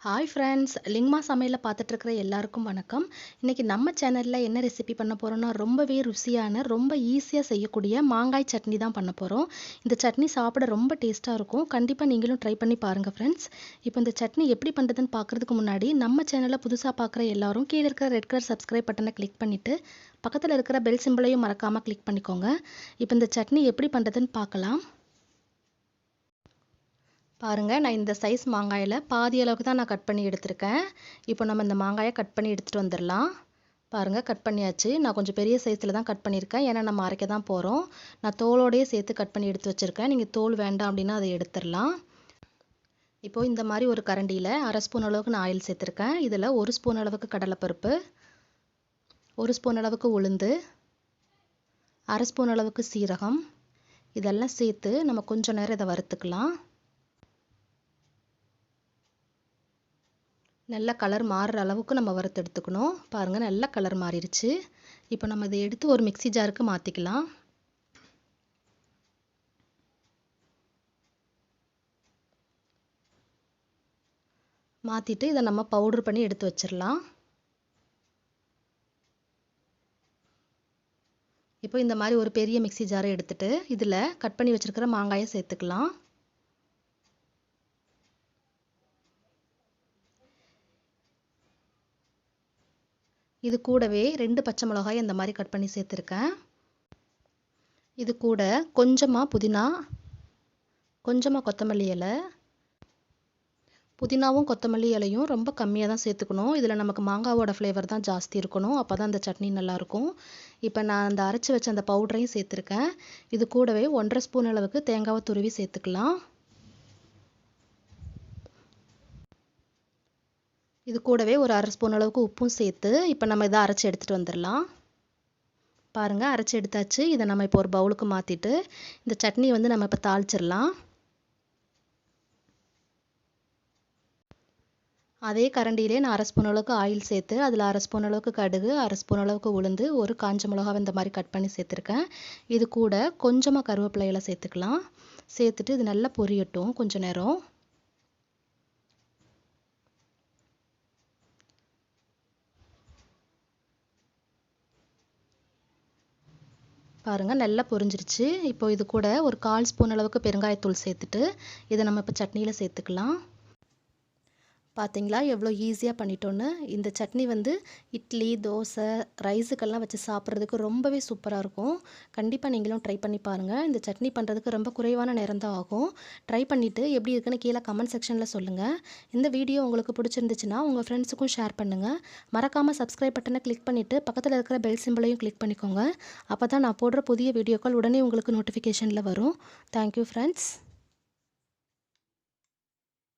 Hi friends, லிங்மா சமையலை பார்த்துட்டு இருக்கிற எல்லாருக்கும் வணக்கம். இன்றைக்கி நம்ம சேனலில் என்ன ரெசிபி பண்ண போகிறோம்னா ரொம்பவே ருசியான ரொம்ப ஈஸியாக செய்யக்கூடிய மாங்காய் சட்னி தான் பண்ண போகிறோம். இந்த சட்னி சாப்பிட ரொம்ப டேஸ்ட்டாக இருக்கும். கண்டிப்பாக நீங்களும் ட்ரை பண்ணி பாருங்கள் ஃப்ரெண்ட்ஸ். இப்போ இந்த சட்னி எப்படி பண்ணுறதுன்னு பார்க்குறதுக்கு முன்னாடி நம்ம சேனலை புதுசாக பார்க்குற எல்லாரும் கீழே இருக்கிற ரெட் கலர் சப்ஸ்கிரைப் பட்டனை கிளிக் பண்ணிவிட்டு பக்கத்தில் இருக்கிற பெல் சிம்பிளையும் மறக்காமல் கிளிக் பண்ணிக்கோங்க. இப்போ இந்த சட்னி எப்படி பண்ணுறதுன்னு பார்க்கலாம். பாருங்கள், நான் இந்த சைஸ் மாங்காயில் பாதி அளவுக்கு தான் நான் கட் பண்ணி எடுத்திருக்கேன். இப்போ நம்ம இந்த மாங்காயை கட் பண்ணி எடுத்துகிட்டு வந்துடலாம். பாருங்கள், கட் பண்ணியாச்சு. நான் கொஞ்சம் பெரிய சைஸில் தான் கட் பண்ணியிருக்கேன், ஏன்னா நம்ம அரைக்க தான் போகிறோம். நான் தோலோடையே சேர்த்து கட் பண்ணி எடுத்து வச்சுருக்கேன். நீங்கள் தோல் வேண்டாம் அப்படின்னா அதை எடுத்துடலாம். இப்போது இந்த மாதிரி ஒரு கரண்டியில் 1/2 ஸ்பூன் அளவுக்கு நான் ஆயில் சேர்த்துருக்கேன். இதில் 1 ஸ்பூன் அளவுக்கு கடலைப்பருப்பு, 1 ஸ்பூன் அளவுக்கு உளுந்து, 1/2 ஸ்பூன் அளவுக்கு சீரகம், இதெல்லாம் சேர்த்து நம்ம கொஞ்சம் நேரம் இதை வறுத்துக்கலாம். நல்ல கலர் மாறுற அளவுக்கு நம்ம வறுத்து எடுத்துக்கணும். பாருங்கள், நல்ல கலர் மாறிடுச்சு. இப்போ நம்ம இதை எடுத்து ஒரு மிக்ஸி ஜாருக்கு மாற்றிக்கலாம். மாற்றிட்டு இதை நம்ம பவுடர் பண்ணி எடுத்து வச்சிடலாம். இப்போ இந்த மாதிரி ஒரு பெரிய மிக்ஸி ஜாரை எடுத்துட்டு இதில் கட் பண்ணி வச்சுருக்கிற மாங்காயை சேர்த்துக்கலாம். இது கூடவே 2 பச்சை மிளகாய் இந்த மாதிரி கட் பண்ணி சேர்த்துருக்கேன். இது கூட கொஞ்சமாக புதினா, கொஞ்சமாக கொத்தமல்லி இலை. புதினாவும் கொத்தமல்லி இலையும் ரொம்ப கம்மியாக தான் சேர்த்துக்கணும். இதில் நமக்கு மாங்காவோட ஃப்ளேவர் தான் ஜாஸ்தி இருக்கணும், அப்போ தான் அந்த சட்னி நல்லாயிருக்கும். இப்போ நான் அந்த அரைச்சி வச்ச அந்த பவுடரையும் சேர்த்துருக்கேன். இது கூடவே 1/2 ஸ்பூன் அளவுக்கு தேங்காவை துருவி சேர்த்துக்கலாம். இது கூடவே ஒரு 1/2 ஸ்பூன் அளவுக்கு உப்பும் சேர்த்து இப்போ நம்ம இதை அரைச்சி எடுத்துகிட்டு வந்துடலாம். பாருங்கள், அரைச்சி எடுத்தாச்சு. இதை நம்ம இப்போ ஒரு பவுலுக்கு மாற்றிட்டு இந்த சட்னி நம்ம இப்போ தாளிச்சிடலாம். அதே கரண்டியிலே நான் 1/2 ஸ்பூன் அளவுக்கு ஆயில் சேர்த்து அதில் 1/2 ஸ்பூன் அளவுக்கு கடுகு, 1/2 ஸ்பூன் அளவுக்கு உளுந்து, ஒரு காஞ்ச மிளகாவை இந்த மாதிரி கட் பண்ணி சேர்த்துருக்கேன். இது கூட கொஞ்சமாக கருவேப்பிலை இலை சேர்த்துக்கலாம். சேர்த்துட்டு இது நல்லா பொரியட்டும் கொஞ்சம் நேரம். பாருங்கள், நல்லா பொரிஞ்சிருச்சு. இப்போ இது கூட ஒரு 1/4 ஸ்பூன் அளவுக்கு பெருங்காயத்தூள் சேர்த்துட்டு இதை நம்ம இப்போ சட்னியில் சேர்த்துக்கலாம். பார்த்தீங்களா எவ்வளோ ஈஸியாக பண்ணிட்டோன்னு. இந்த சட்னி இட்லி, தோசை, ரைஸுக்கெல்லாம் வச்சு சாப்பிட்றதுக்கு ரொம்பவே சூப்பராக இருக்கும். கண்டிப்பாக நீங்களும் ட்ரை பண்ணி பாருங்கள். இந்த சட்னி பண்ணுறதுக்கு ரொம்ப குறைவான நேரம் தான் ஆகும். ட்ரை பண்ணிவிட்டு எப்படி இருக்குன்னு கீழே கமெண்ட் செக்ஷனில் சொல்லுங்கள். இந்த வீடியோ உங்களுக்கு பிடிச்சிருந்துச்சுன்னா உங்கள் ஃப்ரெண்ட்ஸுக்கும் ஷேர் பண்ணுங்கள். மறக்காமல் சப்ஸ்கிரைப் பட்டனை கிளிக் பண்ணிவிட்டு பக்கத்தில் இருக்கிற பெல் சிம்பிளையும் கிளிக் பண்ணிக்கோங்க. அப்போ தான் நான் போடுற புதிய வீடியோக்கள் உடனே உங்களுக்கு நோட்டிஃபிகேஷனில் வரும். Thank you friends.